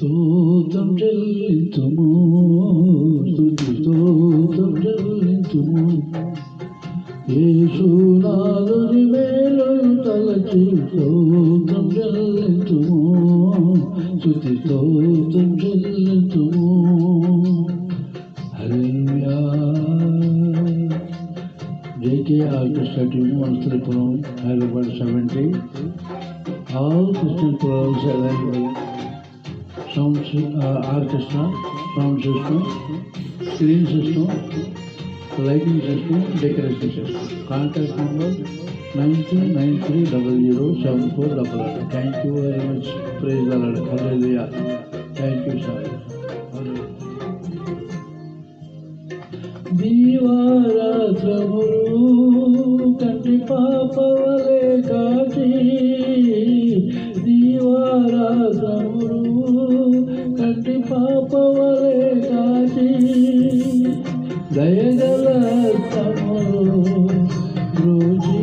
స్తోత్రం చెల్లించుము, స్తుతి స్తోత్రం చెల్లించుము. యేసునాథుని మేలును తలచి స్తోత్రం చెల్లించుము, స్తుతి స్తోత్రం చెల్లించుము. హల్లెలూయా. JK Orchestra Team, Manstrepuram, Hyderabad 70. All Christian programs available. Sound orchestra, sound system, screen system, lighting system, decoration system. Contact number 9393007488. Thank you very much. Praise the Lord. Hallelujah. Thank you, sir. దీవారాత్రములు కంటి పాపవలే కాచి, దీవారాత్రములు కంటి పాపవలే కాచి, దయగల తములు Rosie